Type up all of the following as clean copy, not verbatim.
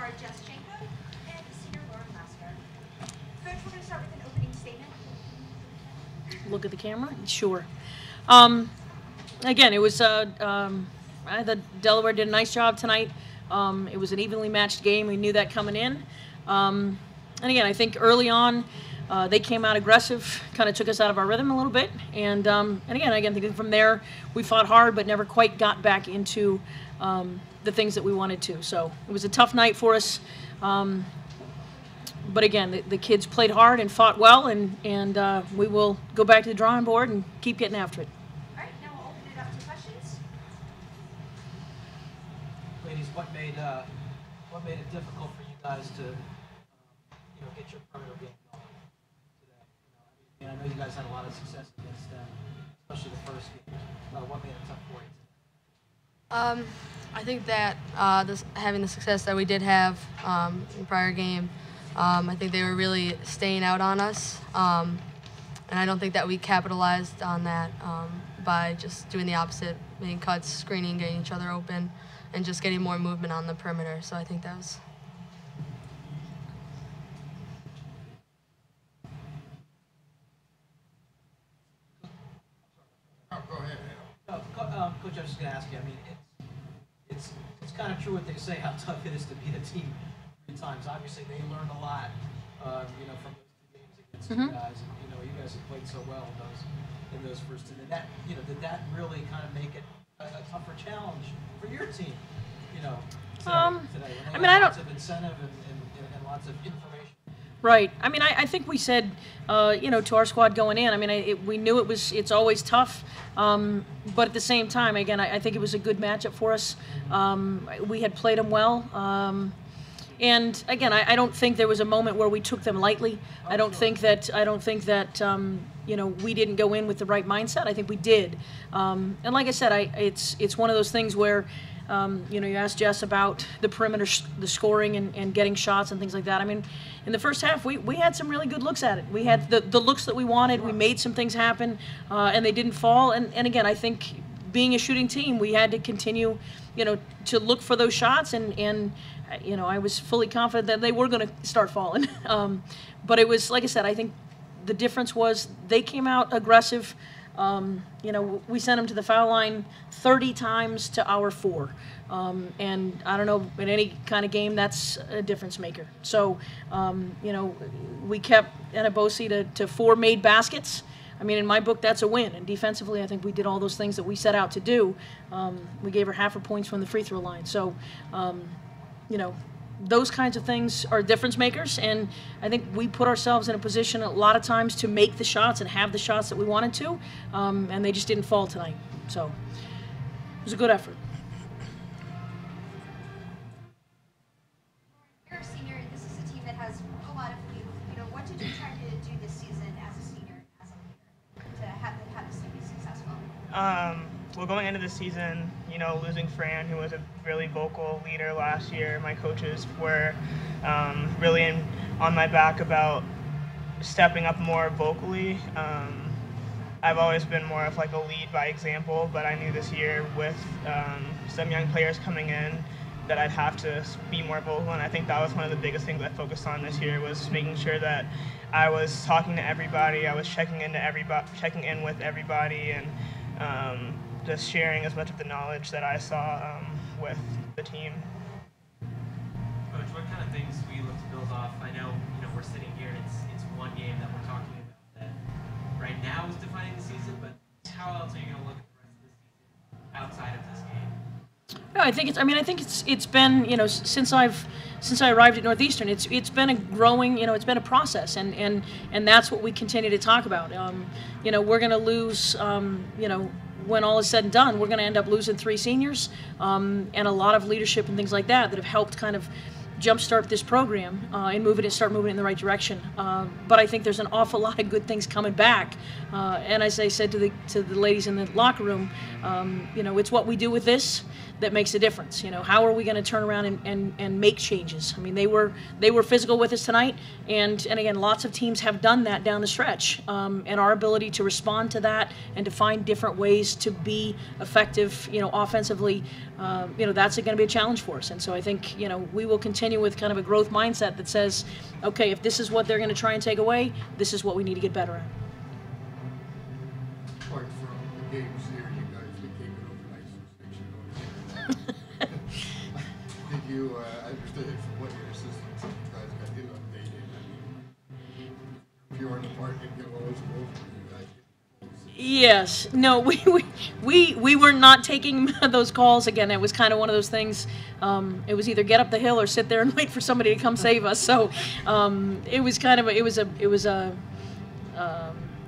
guard Jess Janko and senior Lauren Lasker. Coach, we're going to start with an opening statement. Look at the camera? Sure. Again, it was, I thought Delaware did a nice job tonight. It was an evenly matched game. We knew that coming in. And again, I think early on, they came out aggressive, kind of took us out of our rhythm a little bit. And again, I think from there, we fought hard, but never quite got back into the things that we wanted to. So it was a tough night for us. But again, the kids played hard and fought well, and we will go back to the drawing board and keep getting after it. All right, now we'll open it up to questions. Ladies, what made it difficult for you guys to get your perimeter game going today? I know you guys had a lot of success against them, especially the first game. What made it tough for you? I think that having the success that we did have in the prior game, I think they were really staying out on us, and I don't think that we capitalized on that by just doing the opposite, making cuts, screening, getting each other open, and just getting more movement on the perimeter. So I think that was. Go ahead. Coach, I was just going to ask you. I mean, it's kind of true what they say, how tough it is to beat a team 3 times. Obviously, they learned a lot, from those 2 games against you guys. And, you guys have played so well in those first 2. Did that really kind of make it a tougher challenge for your team? Today. I mean, I don't. Lots of incentive and lots of information. Right. I mean, I think we said, to our squad going in. I mean, we knew it's always tough, but at the same time, again, I think it was a good matchup for us. We had played them well, and again, I don't think there was a moment where we took them lightly. I don't think that we didn't go in with the right mindset. I think we did, and like I said, it's one of those things where. You asked Jess about the perimeter, the scoring and getting shots and things like that. I mean, in the first half, we had some really good looks at it. We had the looks that we wanted. We made some things happen, and they didn't fall. And again, I think being a shooting team, we had to continue, to look for those shots. And I was fully confident that they were going to start falling. But it was, like I said, I think the difference was they came out aggressive. We sent them to the foul line 30 times to our 4. And I don't know, in any kind of game, that's a difference maker. So, we kept Anabosi to 4 made baskets. I mean, in my book, that's a win. And defensively, I think we did all those things that we set out to do. We gave her half her points from the free throw line. So, those kinds of things are difference makers, and I think we put ourselves in a position a lot of times to make the shots and have the shots that we wanted to, and they just didn't fall tonight. So it was a good effort. You're a senior. This is a team that has a lot of youth. What did you try to do this season as a senior, as a leader, to have this team be successful? Well, going into the season, losing Fran, who was a really vocal leader last year, my coaches were really on my back about stepping up more vocally. I've always been more of like a lead by example, but I knew this year with some young players coming in that I'd have to be more vocal, and I think that was one of the biggest things I focused on this year, was making sure that I was talking to everybody, I was checking in with everybody, and just sharing as much of the knowledge that I saw with the team. Coach, what kind of things will you look to build off? I know, we're sitting here and it's one game that we're talking about that right now is defining the season, but how else are you going to look at the rest of the season outside of this game? No, I think it's been, since I arrived at Northeastern, it's been a growing, it's been a process, and that's what we continue to talk about. We're going to lose, when all is said and done, we're going to end up losing 3 seniors, and a lot of leadership and things like that have helped kind of jumpstart this program and start moving it in the right direction. But I think there's an awful lot of good things coming back. And as I said to the ladies in the locker room, it's what we do with this that makes a difference. You know, how are we going to turn around and make changes? I mean, they were physical with us tonight, and again, lots of teams have done that down the stretch, and our ability to respond to that and to find different ways to be effective, you know, offensively, you know, that's going to be a challenge for us. And so I think, you know, we will continue with kind of a growth mindset that says, okay, if this is what they're going to try and take away, this is what we need to get better at. Apart from the games here, you guys been taking over nice distinction. Did you understood it from what your assistants and guys got inundated? I mean, if you're in the park and get all those goals, you guys get. Yes. No, we were not taking those calls. Again, it was kind of one of those things. It was either get up the hill or sit there and wait for somebody to come save us. So it was kind of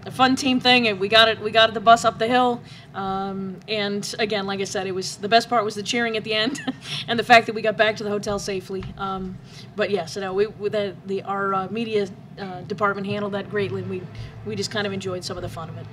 a fun team thing, and we got the bus up the hill. And again, like I said, it was the best part was the cheering at the end, and the fact that we got back to the hotel safely. But yes, no, our media department handled that greatly, and we just kind of enjoyed some of the fun of it.